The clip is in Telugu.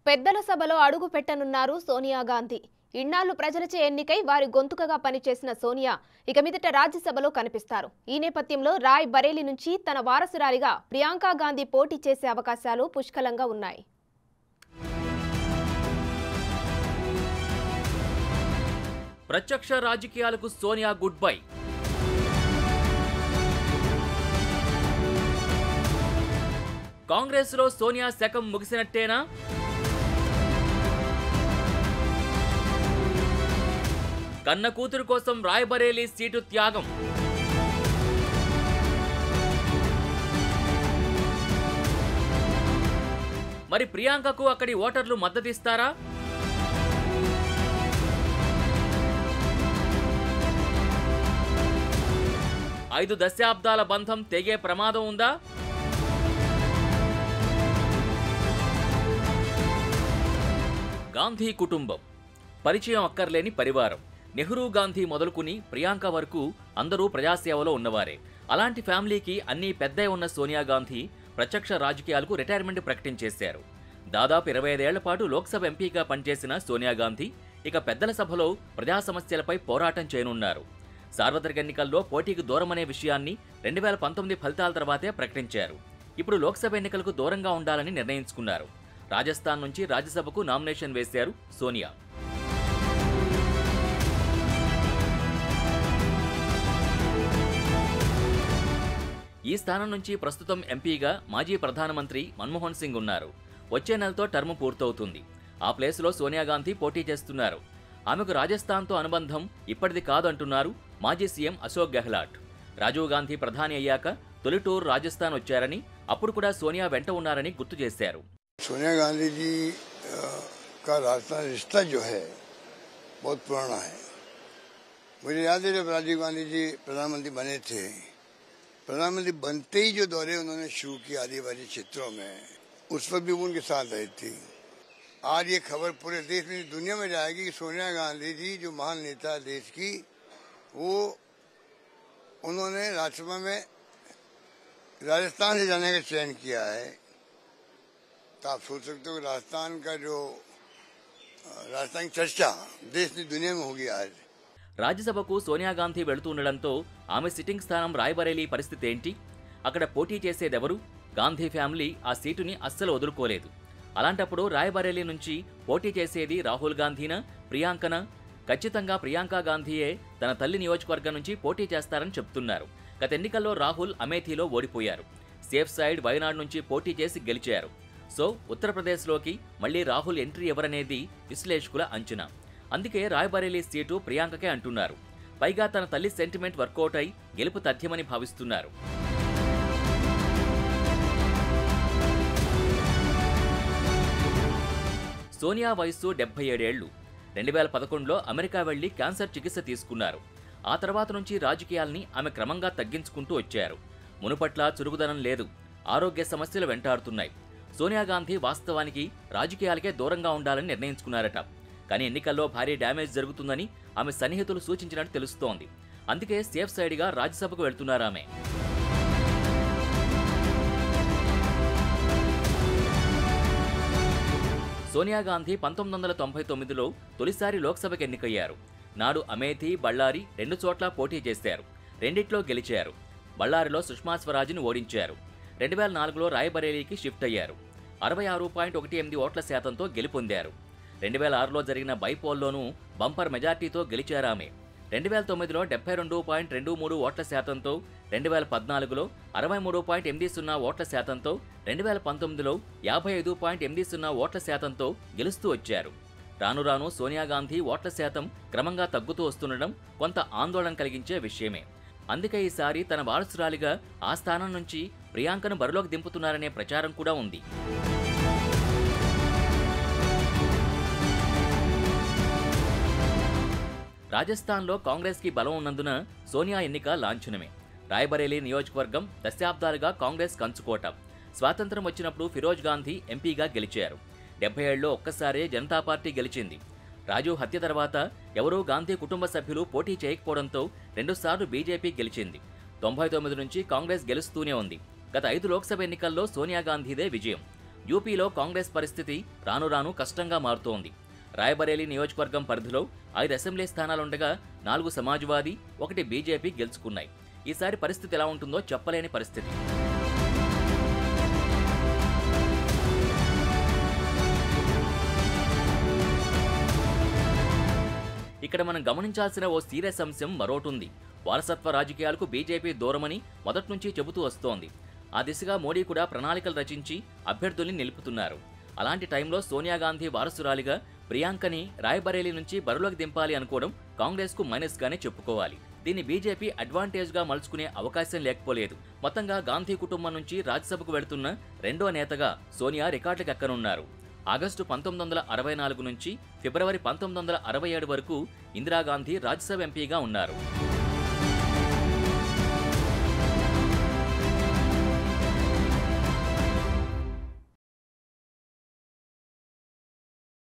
పెద్దల సభలో అడుగు పెట్టనున్నారు సోనియా గాంధీ. ఇన్నాళ్లు ప్రజలచే ఎన్నికై వారి గొంతుకగా పనిచేసిన సోనియా ఇక మీదట రాజ్యసభలో కనిపిస్తారు. ఈ నేపథ్యంలో రాయ్ బరేలీ నుంచి తన వారసురాలిగా ప్రియాంక గాంధీ పోటీ చేసే అవకాశాలు పుష్కలంగా ఉన్నాయి. ప్రత్యక్ష రాజకీయాలకు సోనియా గుడ్ బై. కాంగ్రెస్లో సోనియా శకం ముగిసినట్టేనా? కన్న కూతురు కోసం రాయ్బరేలీ సీటు త్యాగం. మరి ప్రియాంకకు అక్కడి ఓటర్లు మద్దతిస్తారా? ఐదు దశాబ్దాల బంధం తెగే ప్రమాదం ఉందా? గాంధీ కుటుంబం పరిచయం అక్కర్లేని పరివారం. నెహ్రూ గాంధీ మొదలుకుని ప్రియాంక వరకు అందరూ ప్రజాసేవలో ఉన్నవారే. అలాంటి ఫ్యామిలీకి అన్నీ పెద్దే ఉన్న సోనియా గాంధీ ప్రత్యక్ష రాజకీయాలకు రిటైర్మెంట్ ప్రకటించేశారు. దాదాపు 25 ఏళ్ల పాటు లోక్సభ ఎంపీగా పనిచేసిన సోనియా గాంధీ ఇక పెద్దల సభలో ప్రజా సమస్యలపై పోరాటం చేయనున్నారు. సార్వత్రిక ఎన్నికల్లో పోటీకి దూరమనే విషయాన్ని 2019 ఫలితాల తర్వాతే ప్రకటించారు. ఇప్పుడు లోక్సభ ఎన్నికలకు దూరంగా ఉండాలని నిర్ణయించుకున్నారు. రాజస్థాన్ నుంచి రాజ్యసభకు నామినేషన్ వేశారు సోనియా. ఈ స్థానం నుంచి ప్రస్తుతం ఎంపీగా మాజీ ప్రధానమంత్రి మన్మోహన్ సింగ్ ఉన్నారు. వచ్చే నెలతో టర్మ్ పూర్తవుతుంది. ఆ ప్లేస్లో సోనియా గాంధీ పోటీ చేస్తున్నారు. ఆమెకు రాజస్థాన్తో అనుబంధం ఇప్పటిది కాదంటున్నారు మాజీ సీఎం అశోక్ గెహ్లాట్. రాజీవ్ గాంధీ ప్రధాని అయ్యాక తొలి టూర్ రాజస్థాన్ వచ్చారని, అప్పుడు కూడా సోనియా వెంట ఉన్నారని గుర్తు చేశారు. सोनिया गांधी जी का राजस्थान रिश्ता जो है बहुत पुराना है। मुझे याद है जब राजीव गांधी जी प्रधानमंत्री बने थे, प्रधानमंत्री बनते ही जो दौरे उन्होंने शुरू किए आदिवासी क्षेत्रों में, उस वक्त भी उनके साथ रही थी। आज ये खबर पूरे देश में दुनिया में जाएगी कि सोनिया गांधी जी जो महान नेता देश की, वो उन्होंने राज्यसभा में राजस्थान से जाने का चयन किया है। तो आप सोच सकते हो राजस्थान का जो राजस्थान की चर्चा देश की दुनिया में होगी आज। రాజ్యసభకు సోనియా గాంధీ వెళుతుండడంతో ఆమె సిట్టింగ్ స్థానం రాయ్బరేలీ పరిస్థితి ఏంటి? అక్కడ పోటీ చేసేదెవరు? గాంధీ ఫ్యామిలీ ఆ సీటుని అస్సలు వదులుకోలేదు. అలాంటప్పుడు రాయ్బరేలీ నుంచి పోటీ చేసేది రాహుల్ గాంధీనా, ప్రియాంకనా? ఖచ్చితంగా ప్రియాంక గాంధీయే తన తల్లి నియోజకవర్గం నుంచి పోటీ చేస్తారని చెప్తున్నారు. గత ఎన్నికల్లో రాహుల్ అమేథీలో ఓడిపోయారు. సేఫ్ సైడ్ వయనాడ్ నుంచి పోటీ చేసి గెలిచారు. సో ఉత్తరప్రదేశ్లోకి మళ్లీ రాహుల్ ఎంట్రీ ఎవరనేది విశ్లేషకుల అంచనా. అందుకే రాయ్బరేలీ సీటు ప్రియాంకకే అంటున్నారు. పైగా తన తల్లి సెంటిమెంట్ వర్కౌట్ అయి గెలుపు తథ్యమని భావిస్తున్నారు. సోనియా వయస్సు 77 ఏళ్లు. 2011లో అమెరికా వెళ్లి క్యాన్సర్ చికిత్స తీసుకున్నారు. ఆ తర్వాత నుంచి రాజకీయాల్ని ఆమె క్రమంగా తగ్గించుకుంటూ వచ్చారు. మునుపట్ల చురుకుదనం లేదు. ఆరోగ్య సమస్యలు వెంటాడుతున్నాయి. సోనియా గాంధీ వాస్తవానికి రాజకీయాలకే దూరంగా ఉండాలని నిర్ణయించుకున్నారట. కానీ ఎన్నికల్లో భారీ డ్యామేజ్ జరుగుతుందని ఆమె సన్నిహితులు సూచించినట్టు తెలుస్తోంది. అందుకే సేఫ్ సైడ్గా రాజ్యసభకు వెళ్తున్నారామె. సోనియా గాంధీ 1999లో తొలిసారి లోక్సభకు ఎన్నికయ్యారు. నాడు అమేథీ, బళ్ళారి 2 చోట్ల పోటీ చేశారు. రెండిట్లో గెలిచారు. బళ్ళారిలో సుష్మా స్వరాజ్ని ఓడించారు. 2004లో రాయ్బరేలీకి షిఫ్ట్ అయ్యారు. 66.18 ఓట్ల శాతంతో గెలుపొందారు. 2006లో జరిగిన బైపోల్లోనూ బంపర్ మెజార్టీతో గెలిచారామె. 2009లో 72.23 ఓట్ల శాతంతో, 2014లో 63.80 ఓట్ల శాతంతో, 2019లో 55.80 ఓట్ల శాతంతో గెలుస్తూ వచ్చారు. రాను రాను సోనియా గాంధీ ఓట్ల శాతం క్రమంగా తగ్గుతూ వస్తుండడం కొంత ఆందోళన కలిగించే విషయమే. అందుకే ఈసారి తన వారసురాలిగా ఆ స్థానం నుంచి ప్రియాంకను బరిలోకి దింపుతున్నారనే ప్రచారం కూడా ఉంది. రాజస్థాన్లో కాంగ్రెస్కి బలం ఉన్నందున సోనియా ఎన్నిక లాంఛనమే. రాయ్బరేలీ నియోజకవర్గం దశాబ్దాలుగా కాంగ్రెస్ కంచుకోట. స్వాతంత్రం వచ్చినప్పుడు ఫిరోజ్ గాంధీ ఎంపీగా గెలిచారు. 70 ఏళ్లలో ఒక్కసారే జనతా పార్టీ గెలిచింది. రాజీవ్ హత్య తర్వాత ఎవరూ గాంధీ కుటుంబ సభ్యులు పోటీ చేయకపోవడంతో 2 సార్లు బీజేపీ గెలిచింది. 99 నుంచి కాంగ్రెస్ గెలుస్తూనే ఉంది. గత 5 లోక్సభ ఎన్నికల్లో సోనియా గాంధీదే విజయం. యూపీలో కాంగ్రెస్ పరిస్థితి రాను రాను కష్టంగా మారుతోంది. రాయ్బరేలీ నియోజకవర్గం పరిధిలో 5 అసెంబ్లీ స్థానాలుండగా 4 సమాజ్వాదీ, 1 బీజేపీ గెలుచుకున్నాయి. ఈసారి పరిస్థితి ఎలా ఉంటుందో చెప్పలేని పరిస్థితి. ఇక్కడ మనం గమనించాల్సిన ఓ సీరియస్ అంశం మరోటుంది. వారసత్వ రాజకీయాలకు బీజేపీ దూరమని మొదట్నుంచి చెబుతూ వస్తోంది. ఆ దిశగా మోడీ కూడా ప్రణాళికలు రచించి అభ్యర్థుల్ని నిలుపుతున్నారు. అలాంటి టైంలో సోనియా గాంధీ వారసురాలిగా ప్రియాంకని రాయ్బరేలీ నుంచి బరిలోకి దింపాలి అనుకోవడం కాంగ్రెస్కు మైనస్గానే చెప్పుకోవాలి. దీన్ని బీజేపీ అడ్వాంటేజ్గా మలుచుకునే అవకాశం లేకపోలేదు. మొత్తంగా గాంధీ కుటుంబం నుంచి రాజ్యసభకు వెళుతున్న రెండో నేతగా సోనియా రికార్డులకు ఎక్కనున్నారు. ఆగస్టు 1964 నుంచి ఫిబ్రవరి 1967 వరకు ఇందిరాగాంధీ రాజ్యసభ ఎంపీగా ఉన్నారు.